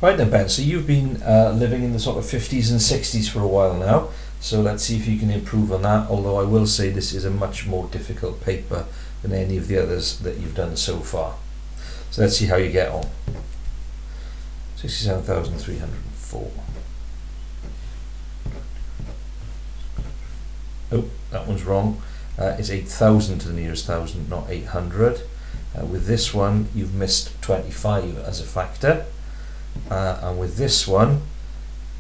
Right then, Ben, so you've been living in the sort of 50s and 60s for a while now, so let's see if you can improve on that, although I will say this is a much more difficult paper than any of the others that you've done so far. So let's see how you get on. 67,304. Oh, that one's wrong. It's 8,000 to the nearest thousand, not 800. With this one, you've missed 25 as a factor. And with this one,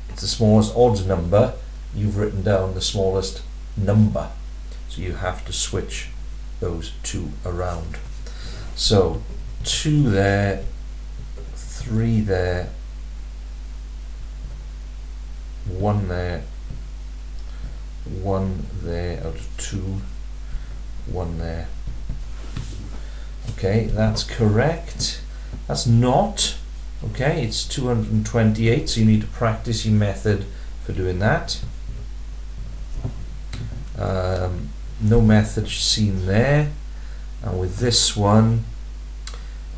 it's the smallest odds number. You've written down the smallest number. So you have to switch those two around. So 2 there, 3 there, 1 there, 1 there out of 2, 1 there. Okay, that's correct. That's not. Okay, it's 228, so you need to practice your method for doing that. No method seen there. And with this one,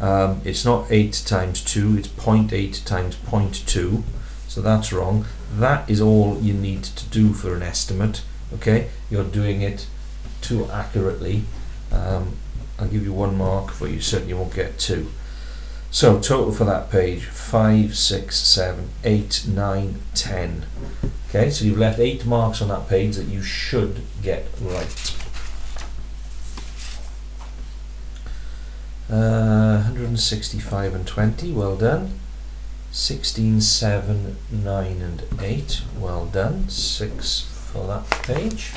it's not 8 times 2, it's 0.8 times 0.2, so that's wrong. That is all you need to do for an estimate. Okay, you're doing it too accurately. I'll give you 1 mark, but you certainly won't get 2. So total for that page, 5, 6, 7, 8, 9, 10. Okay, so you've left 8 marks on that page that you should get right. 165 and 20, well done. 16, 7, 9 and 8, well done. 6 for that page.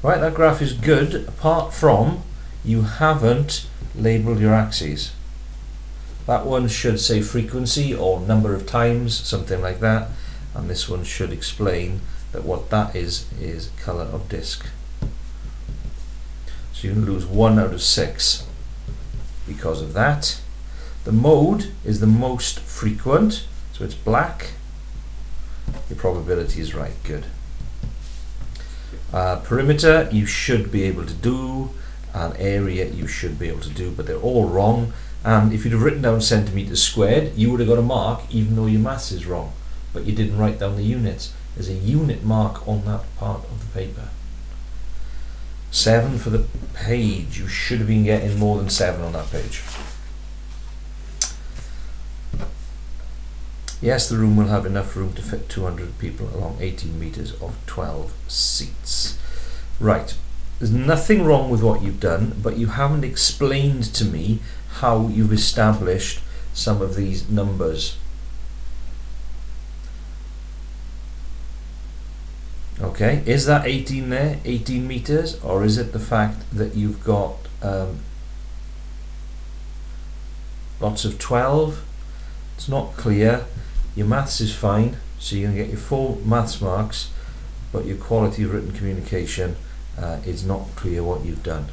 Right, that graph is good, apart from you haven't labelled your axes. That one should say frequency or number of times, something like that, and this one should explain that what that is colour of disc. So you're going to lose 1 out of 6 because of that. The mode is the most frequent, so it's black. Your probability is right, good. Perimeter you should be able to do, and area you should be able to do, but they're all wrong. And if you'd have written down centimetres squared, you would have got a mark even though your maths is wrong, but you didn't write down the units. There's a unit mark on that part of the paper. 7 for the page. You should have been getting more than 7 on that page. Yes, the room will have enough room to fit 200 people along 18 metres of 12 seats. Right, there's nothing wrong with what you've done, but you haven't explained to me how you've established some of these numbers. Okay, is that 18 there, 18 metres, or is it the fact that you've got lots of 12? It's not clear. Your maths is fine, so you're going to get your 4 maths marks, but your quality of written communication is not clear what you've done.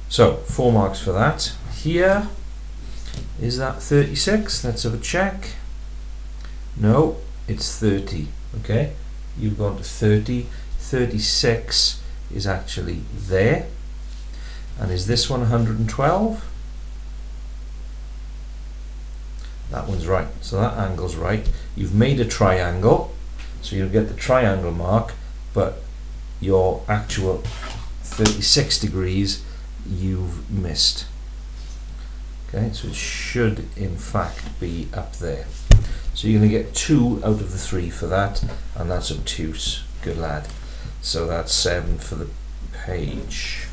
So 4 marks for that. Here, is that 36? Let's have a check. No, it's 30. Okay, you've got 30. 36 is actually there. And is this one 112? That one's right, so that angle's right. You've made a triangle, so you'll get the triangle mark, but your actual 36 degrees you've missed. Okay, so it should in fact be up there. So you're going to get 2 out of the 3 for that, and that's obtuse. Good lad. So that's 7 for the page.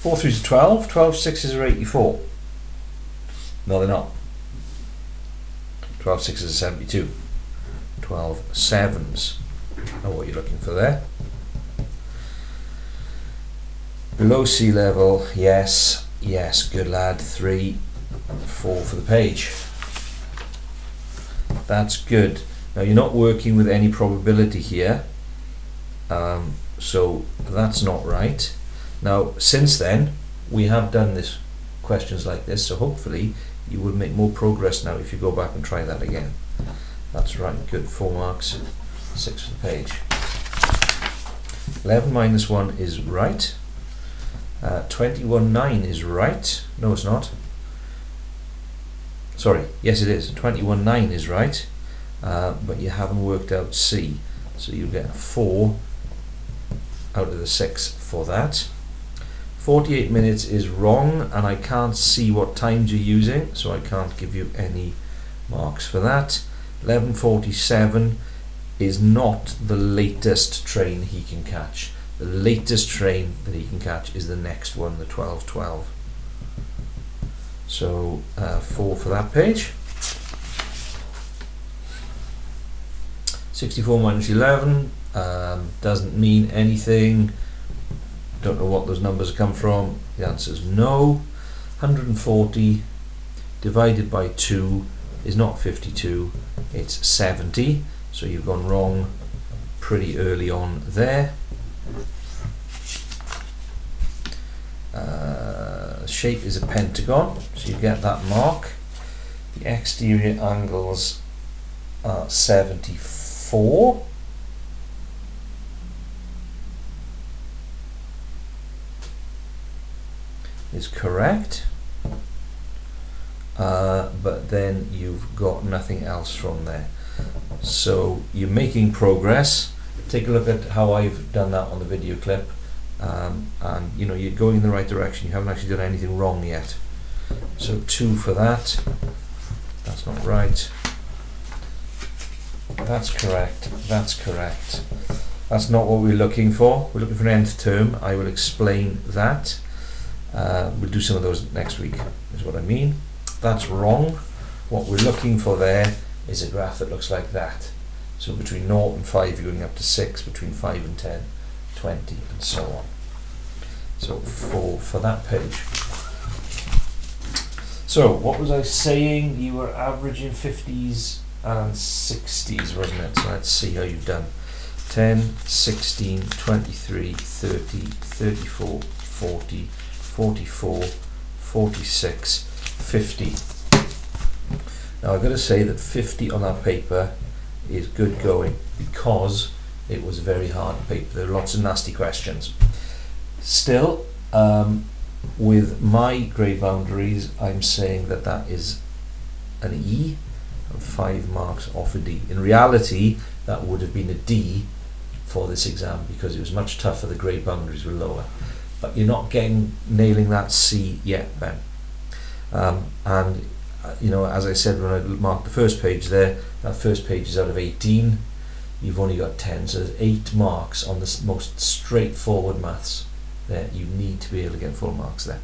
4 through to 12. 12 sixes are 84. No, they're not. 12 sixes are 72. 12 sevens are what you're looking for there. Below sea level, yes, yes, good lad. 3, 4 for the page. That's good. Now you're not working with any probability here, so that's not right. Now since then we have done this questions like this, so hopefully you will make more progress now if you go back and try that again. That's right, good. 4 marks, 6 for the page. 11 minus 1 is right. 21.9 is right. No, it's not. Sorry, yes it is. 21.9 is right, but you haven't worked out C. So you get a 4 out of the 6 for that. 48 minutes is wrong, and I can't see what times you're using, so I can't give you any marks for that. 11:47 is not the latest train he can catch. The latest train that he can catch is the next one, the 12:12. So 4 for that page. 64 minus 11 doesn't mean anything. Don't know what those numbers come from. The answer is no. 140 divided by 2 is not 52, it's 70. So you've gone wrong pretty early on there. Shape is a pentagon, so you get that mark. The exterior angles are 74. Is correct, but then you've got nothing else from there. So you're making progress. Take a look at how I've done that on the video clip, and you know, you're going in the right direction. You haven't actually done anything wrong yet. So 2 for that. That's not right. That's correct. That's correct. That's not what we're looking for. We're looking for an nth term. I will explain that. We'll do some of those next week, is what I mean. That's wrong. What we're looking for there is a graph that looks like that. So between 0 and 5 you're going up to 6, between 5 and 10, 20, and so on. So 4 for that page. So what was I saying? You were averaging 50s and 60s, wasn't it? So let's see how you've done. 10, 16, 23, 30, 34, 40, 44, 46, 50. Now I've got to say that 50 on that paper is good going, because it was very hard paper. There are lots of nasty questions. Still, with my grade boundaries, I'm saying that that is an E, and 5 marks off a D. In reality, that would have been a D for this exam, because it was much tougher, the grade boundaries were lower. But you're not nailing that C yet, Ben. And you know, as I said when I marked the first page there, that first page is out of 18. You've only got 10, so there's 8 marks on the most straightforward maths there. You need to be able to get full marks there.